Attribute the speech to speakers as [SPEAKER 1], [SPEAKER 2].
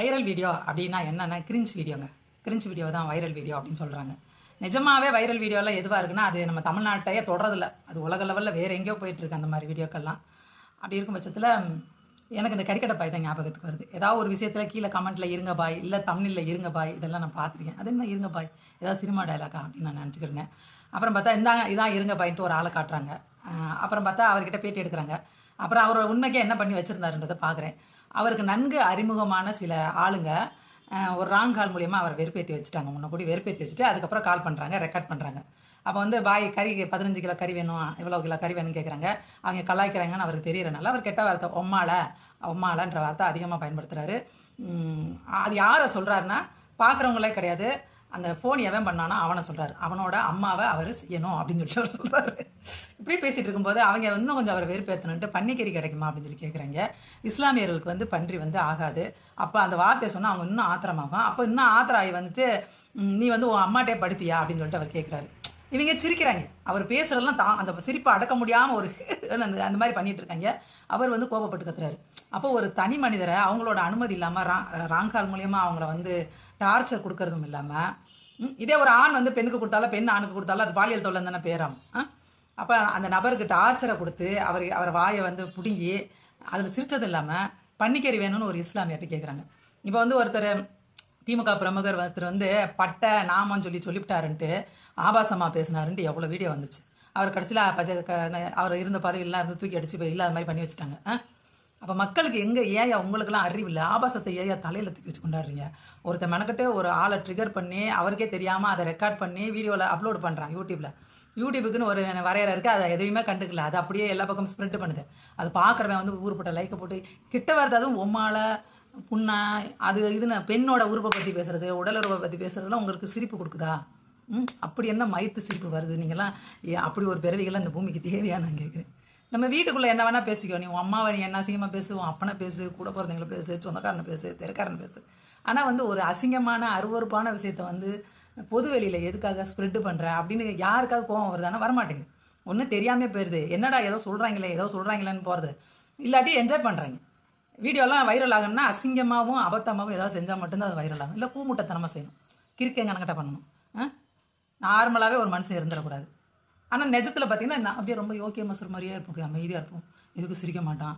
[SPEAKER 1] Viral video அப்படின்னா என்னென்ன cringe வீடியோங்க. Cringe video தான் வைரல் வீடியோ அப்படின்னு சொல்கிறாங்க. நிஜமாவே வைரல் வீடியோலாம் எதுவாக இருக்குன்னா அது நம்ம தமிழ்நாட்டையே தொடரதில்ல, அது உலக லெவலில் வேறு எங்கேயோ போயிட்டுருக்கு அந்த மாதிரி வீடியோக்கள்லாம். அப்படி இருக்கும் பட்சத்தில் எனக்கு இந்த கறிக்கடை பாய் தான் ஞாபகத்துக்கு வருது. ஏதாவது ஒரு விஷயத்தில் கீழே கமெண்ட்டில் இருங்க பாய், இல்லை தமிழில் இருங்க பாய், இதெல்லாம் நான் பார்த்துருக்கேன். அது என்ன இருங்க பாய், ஏதாவது சினிமா டைலாக்கா அப்படின்னு நான் நினச்சிக்கிறேங்க. அப்புறம் பார்த்தா இதான் இருங்க பாயின்ட்டு ஒரு ஆளை காட்டுறாங்க. அப்புறம் பார்த்தா அவர்கிட்ட பேட்டி எடுக்கிறாங்க. அப்புறம் அவர் உண்மைக்கே என்ன பண்ணி வச்சுருந்தாருன்றதை பார்க்குறேன். அவருக்கு நன்கு அறிமுகமான சில ஆளுங்க ஒரு ராங் கால் மூலியமாக அவரை வெறுப்பேற்றி வச்சுட்டாங்க. முன்ன கூடி வெறுப்பேற்றி வச்சுட்டு அதுக்கப்புறம் கால் பண்ணுறாங்க, ரெக்கார்ட் பண்ணுறாங்க. அப்போ வந்து பாய் கறி 15 கிலோ கறி வேணும், இவ்வளோ கிலோ கறி வேணும்னு கேட்குறாங்க. அவங்க கலாய்க்கிறாங்கன்னு அவருக்கு தெரியறனால அவர் கெட்ட வார்த்தை ஒம்மாலன்ற வார்த்தை அதிகமாக பயன்படுத்துகிறாரு. அது யாரை சொல்கிறாருன்னா பார்க்குறவங்களே கிடையாது, அந்த ஃபோன் எவன் பண்ணானோ அவனை சொல்கிறாரு. அவனோட அம்மாவை அவர் செய்யணும் அப்படின்னு சொல்லிட்டு அவர் சொல்கிறாரு. இப்படி பேசிகிட்டு இருக்கும்போது அவங்க இன்னும் கொஞ்சம் அவரை வெறுப்பேற்றணுன்ட்டு பன்னிக்கறி கிடைக்குமா அப்படின்னு சொல்லி கேட்குறாங்க. இஸ்லாமியர்களுக்கு வந்து பன்றி வந்து ஆகாது. அப்போ அந்த வார்த்தையை சொன்னால் அவங்க இன்னும் ஆத்திரமாகும். அப்போ இன்னும் ஆத்திராகி வந்துட்டு நீ வந்து உன் அம்மாட்டே படிப்பியா அப்படின்னு சொல்லிட்டு அவர் கேட்குறாரு. இவங்க சிரிக்கிறாங்க. அவர் பேசுகிறதெல்லாம் அந்த சிரிப்பை அடக்க முடியாமல் ஒரு அந்த மாதிரி பண்ணிட்டு இருக்காங்க. அவர் வந்து கோபப்பட்டு கத்துறாரு. அப்போ ஒரு தனி மனிதரை அவங்களோட அனுமதி இல்லாமல் ராங்கால் மூலியமாக அவங்கள வந்து டார்ச்சர் கொடுக்கறதும் இல்லாமல், இதே ஒரு ஆண் வந்து பெண்ணுக்கு கொடுத்தாலும் பெண் ஆணுக்கு கொடுத்தாலும் அது பாலியல் தொல்லை தானே பேராம். அப்போ அந்த நபருக்கு டார்ச்சரை கொடுத்து அவர் வாயை வந்து பிடுங்கி அதில் சிரிச்சது இல்லாமல் பன்னிக்கறி வேணும்னு ஒரு இஸ்லாமியர்கிட்ட கேட்குறாங்க. இப்போ வந்து ஒருத்தர் திமுக பிரமுகர் ஒருத்தர் வந்து பட்டை நாமன்னு சொல்லிவிட்டாருன்ட்டு ஆபாசமாக பேசினாருன்ட்டு எவ்வளோ வீடியோ வந்துச்சு. அவர் கடைசியில் அவர் இருந்த பதவியெல்லாம் இருந்து தூக்கி அடிச்சு போய் இல்லாத மாதிரி பண்ணி வச்சுட்டாங்க. அப்போ மக்களுக்கு ஏன் உங்களுக்குலாம் அறிவு இல்லை, ஆபாசத்தை ஏன் தலையில் தூக்கி வச்சு கொண்டாடுறீங்க? ஒருத்தர் மெனக்கிட்டு ஒரு ஆளை ட்ரிகர் பண்ணி அவருக்கே தெரியாமல் அதை ரெக்கார்ட் பண்ணி வீடியோவில் அப்லோட் பண்ணுறாங்க யூடியூபுக்குன்னு ஒரு வரையறை இருக்குது. அதை எதையுமே கண்டுக்கல, அது அப்படியே எல்லா பக்கமும் ஸ்ப்ரெட் பண்ணுது. அது பார்க்குறவன் வந்து ஊருப்பட்ட லைக்கை போட்டு கிட்ட வரது, அதுவும் ஒம்மால புண்ணா அது இதுன்னு பெண்ணோட உருவை பற்றி பேசுறது, உடல் உருவை பற்றி பேசுறதுலாம் உங்களுக்கு சிரிப்பு கொடுக்குதா? அப்படி என்ன மயத்து சிரிப்பு வருது? நீங்கள்லாம் அப்படி ஒரு பிறவிகள்லாம் இந்த பூமிக்கு தேவையா நான் கேட்குறேன். நம்ம வீட்டுக்குள்ளே என்ன வேணால் பேசிக்கோ, நீ உன் அம்மாவை நீ என்ன அசிங்கமாக பேசு, உன் அப்பனை பேசு, கூட பிறந்தவங்களை பேசு, சொந்தக்காரனை பேசு, தெருக்காரன் பேசு. ஆனால் வந்து ஒரு அசிங்கமான அருவறுப்பான விஷயத்த வந்து பொது வெளியில் எதுக்காக ஸ்ப்ரெட்டு பண்ணுற அப்படின்னு யாருக்காவது கோவம் வருதானா? வரமாட்டேங்குது. ஒன்றும் தெரியாமல் போயிடுது. என்னடா ஏதோ சொல்கிறாங்களேன்னு போகிறது, இல்லாட்டி என்ஜாய் பண்ணுறாங்க. வீடியோலாம் வைரல் ஆகணும்னா அசிங்கமாகவும் அபத்தமாகவும் ஏதாவது செஞ்சால் மட்டும்தான் அது வைரல் ஆகும். இல்லை கூமுட்டத்தனமாக செய்யணும், கிறுக்கங்க கணக்கிட்ட பண்ணணும். நார்மலாகவே ஒரு மனுஷன் இருந்துடக்கூடாது. ஆனால் நிஜத்தில் பார்த்தீங்கன்னா அப்படியே ரொம்ப யோக்கிய மசூர் மாதிரியே இருப்போம், அமைதியாக இருப்போம், எதுக்கும் சிரிக்க மாட்டான்.